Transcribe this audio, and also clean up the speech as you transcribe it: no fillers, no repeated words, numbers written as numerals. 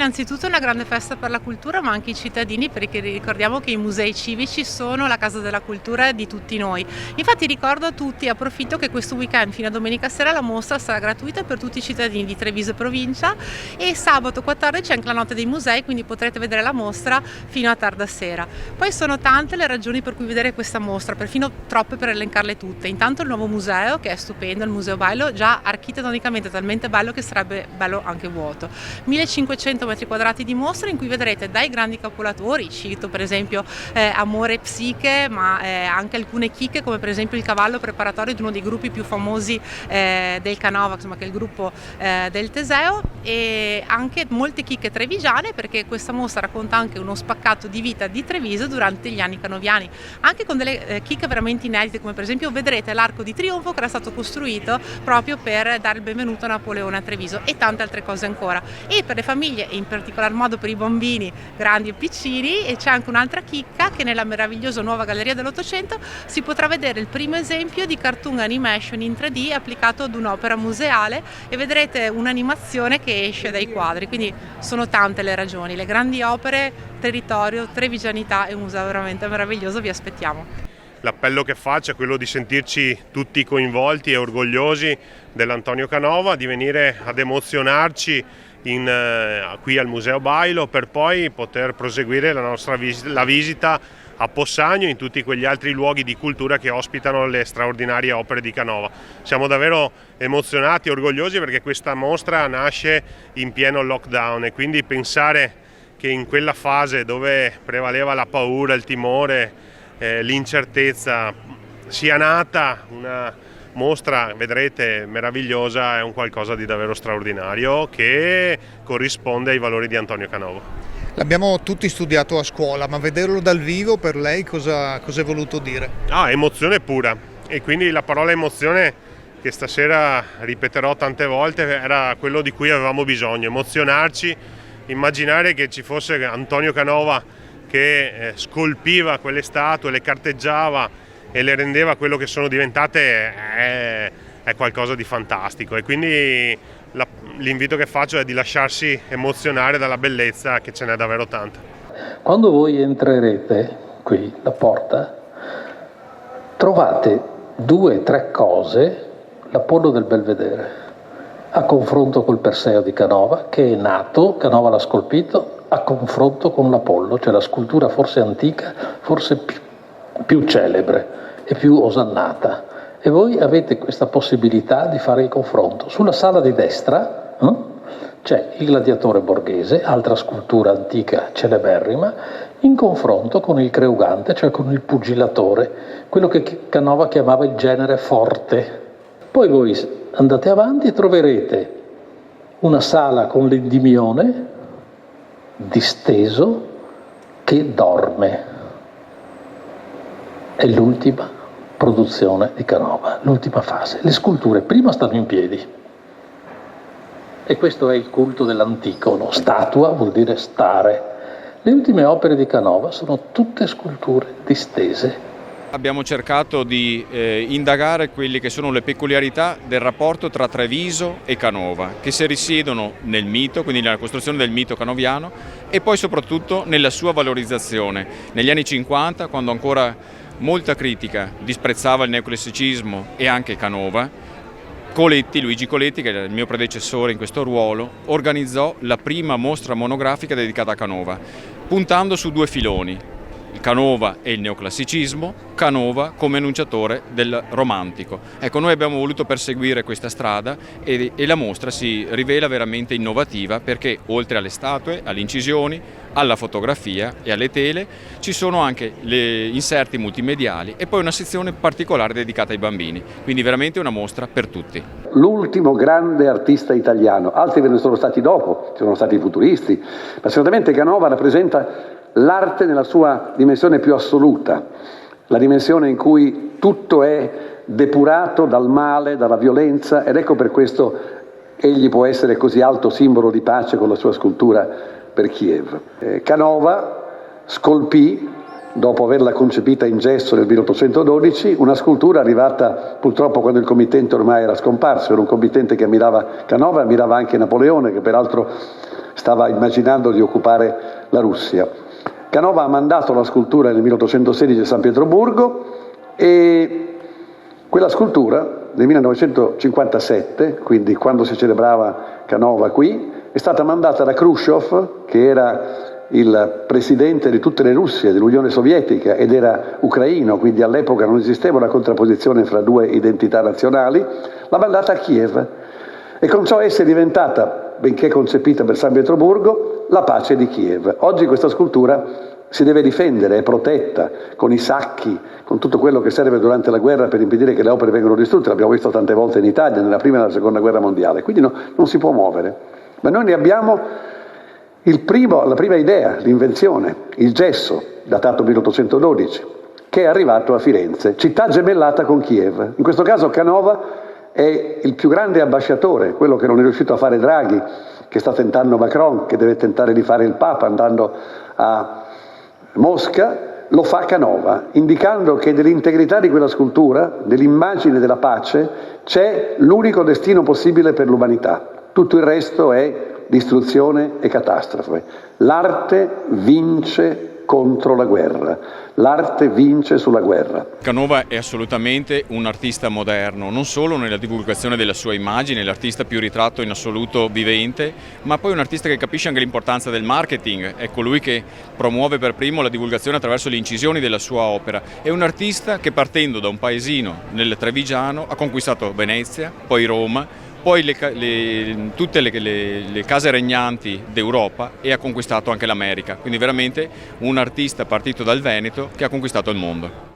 innanzitutto è una grande festa per la cultura, ma anche i cittadini, perché ricordiamo che i musei civici sono la casa della cultura di tutti noi. Infatti ricordo a tutti, approfitto, che questo weekend fino a domenica sera la mostra sarà gratuita per tutti i cittadini di Treviso e provincia, e sabato 14 è anche la notte dei musei, quindi potrete vedere la mostra fino a tarda sera. Poi sono tante le ragioni per cui vedere questa mostra, perfino troppe per elencarle tutte. Intanto il nuovo museo, che è stupendo, il Museo Bailo, già architettonicamente talmente bello che sarebbe bello anche vuoto. 1500 metri quadrati di mostra in cui vedrete dai grandi capolatori, cito per esempio Amore e Psiche, ma anche alcune chicche come per esempio il cavallo preparatorio di uno dei gruppi più famosi del Canova, insomma, che è il gruppo del Teseo, e anche molte chicche trevigiane, perché questa mostra racconta anche uno spaccato di vita di Treviso durante gli anni canoviani, anche con delle chicche veramente inedite, come per esempio vedrete l'Arco di Trionfo che era stato costruito proprio per dare il benvenuto a Napoleone a Treviso, e tante altre cose ancora. E per le famiglie, e in particolar modo per i bambini grandi e piccini, e c'è anche un'altra chicca, che nella meravigliosa nuova Galleria dell'Ottocento si potrà vedere il primo esempio di cartoon animation in 3D applicato ad un'opera museale, e vedrete un'animazione che esce dai quadri. Quindi sono tante le ragioni, le grandi opere, territorio, trevigianità e un museo veramente meraviglioso. Vi aspettiamo. L'appello che faccio è quello di sentirci tutti coinvolti e orgogliosi dell'Antonio Canova, di venire ad emozionarci qui al Museo Bailo, per poi poter proseguire la visita a Possagno e in tutti quegli altri luoghi di cultura che ospitano le straordinarie opere di Canova. Siamo davvero emozionati e orgogliosi perché questa mostra nasce in pieno lockdown, e quindi pensare che in quella fase dove prevaleva la paura, il timore, l'incertezza, sia nata una mostra, vedrete, meravigliosa, è un qualcosa di davvero straordinario che corrisponde ai valori di Antonio Canova. L'abbiamo tutti studiato a scuola, ma vederlo dal vivo per lei cosa è voluto dire? Emozione pura, e quindi la parola emozione, che stasera ripeterò tante volte, era quello di cui avevamo bisogno: emozionarci, immaginare che ci fosse Antonio Canova che scolpiva quelle statue, le carteggiava e le rendeva quello che sono diventate, è qualcosa di fantastico, e quindi l'invito che faccio è di lasciarsi emozionare dalla bellezza, che ce n'è davvero tanta. Quando voi entrerete qui, la porta, trovate 2 o 3 cose, l'Apollo del Belvedere, a confronto col Perseo di Canova, che è nato, Canova l'ha scolpito, a confronto con l'Apollo, cioè la scultura forse antica, forse più celebre e più osannata. E voi avete questa possibilità di fare il confronto. Sulla sala di destra c'è il gladiatore borghese, altra scultura antica celeberrima, in confronto con il creugante, cioè con il pugilatore, quello che Canova chiamava il genere forte. Poi voi andate avanti e troverete una sala con l'Endimione disteso che dorme. È l'ultima produzione di Canova, l'ultima fase. Le sculture prima stanno in piedi, e questo è il culto dell'antico, no? Statua vuol dire stare. Le ultime opere di Canova sono tutte sculture distese. Abbiamo cercato di indagare quelle che sono le peculiarità del rapporto tra Treviso e Canova, che si risiedono nel mito, quindi nella costruzione del mito canoviano, e poi soprattutto nella sua valorizzazione. Negli anni 50, quando ancora molta critica disprezzava il neoclassicismo e anche Canova, Luigi Coletti, che era il mio predecessore in questo ruolo, organizzò la prima mostra monografica dedicata a Canova, puntando su 2 filoni: il Canova e il neoclassicismo, Canova come enunciatore del romantico. Ecco, noi abbiamo voluto perseguire questa strada, e la mostra si rivela veramente innovativa, perché oltre alle statue, alle incisioni, alla fotografia e alle tele ci sono anche gli inserti multimediali e poi una sezione particolare dedicata ai bambini, quindi veramente una mostra per tutti. L'ultimo grande artista italiano, altri ve ne sono stati dopo, ci sono stati i futuristi, ma certamente Canova rappresenta l'arte nella sua dimensione più assoluta, la dimensione in cui tutto è depurato dal male, dalla violenza, ed ecco per questo egli può essere così alto simbolo di pace con la sua scultura per Kiev. Canova scolpì, dopo averla concepita in gesso nel 1812, una scultura arrivata purtroppo quando il committente ormai era scomparso. Era un committente che ammirava Canova e ammirava anche Napoleone, che peraltro stava immaginando di occupare la Russia. Canova ha mandato la scultura nel 1816 a San Pietroburgo e quella scultura nel 1957, quindi quando si celebrava Canova qui, è stata mandata da Khrushchev, che era il presidente di tutte le Russie, dell'Unione Sovietica, ed era ucraino, quindi all'epoca non esisteva una contrapposizione fra due identità nazionali, l'ha mandata a Kiev e con ciò essa è diventata, benché concepita per San Pietroburgo, la pace di Kiev. Oggi questa scultura si deve difendere, è protetta con i sacchi, con tutto quello che serve durante la guerra per impedire che le opere vengano distrutte. L'abbiamo visto tante volte in Italia, nella prima e nella seconda guerra mondiale, quindi non si può muovere. Ma noi ne abbiamo la prima idea, l'invenzione, il gesso, datato 1812, che è arrivato a Firenze, città gemellata con Kiev. In questo caso Canova è il più grande ambasciatore, quello che non è riuscito a fare Draghi, che sta tentando Macron, che deve tentare di fare il Papa andando a Mosca, lo fa Canova, indicando che nell'integrità di quella scultura, nell'immagine della pace, c'è l'unico destino possibile per l'umanità. Tutto il resto è distruzione e catastrofe. L'arte vince contro la guerra, l'arte vince sulla guerra. Canova è assolutamente un artista moderno, non solo nella divulgazione della sua immagine, l'artista più ritratto in assoluto vivente, ma poi un artista che capisce anche l'importanza del marketing, è colui che promuove per primo la divulgazione attraverso le incisioni della sua opera. È un artista che partendo da un paesino nel Trevigiano ha conquistato Venezia, poi Roma, poi tutte le case regnanti d'Europa e ha conquistato anche l'America, quindi veramente un artista partito dal Veneto che ha conquistato il mondo.